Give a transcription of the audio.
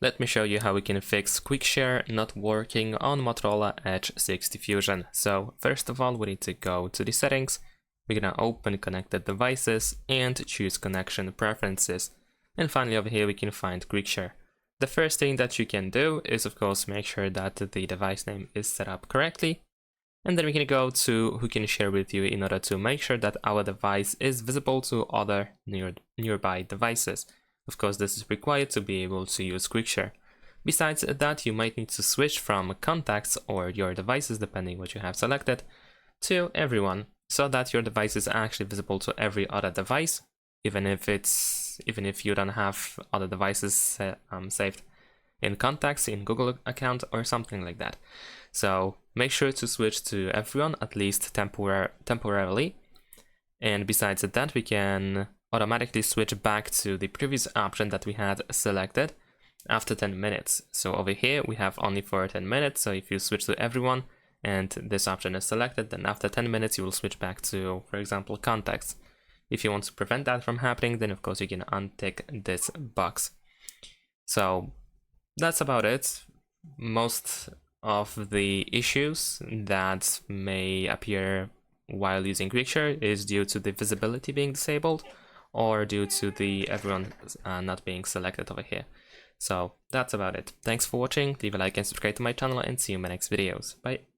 Let me show you how we can fix Quick Share not working on Motorola Edge 60 Fusion. So first of all, we need to go to the settings. We're gonna open connected devices and choose connection preferences. And finally over here we can find Quick Share. The first thing that you can do is of course make sure that the device name is set up correctly. And then we can go to who can share with you in order to make sure that our device is visible to other nearby devices. Of course, this is required to be able to use Quick Share. Besides that, you might need to switch from contacts or your devices, depending what you have selected, to everyone, so that your device is actually visible to every other device, even if you don't have other devices saved in contacts, in Google account or something like that. So make sure to switch to everyone, at least temporarily. And besides that, we can automatically switch back to the previous option that we had selected after 10 minutes. So over here we have only for 10 minutes. So if you switch to everyone and this option is selected, then after 10 minutes you will switch back to, for example, contacts. If you want to prevent that from happening, then of course you can untick this box. So that's about it. Most of the issues that may appear while using Quick Share is due to the visibility being disabled or due to the everyone not being selected over here. So that's about it. Thanks for watching, leave a like and subscribe to my channel and see you in my next videos. Bye.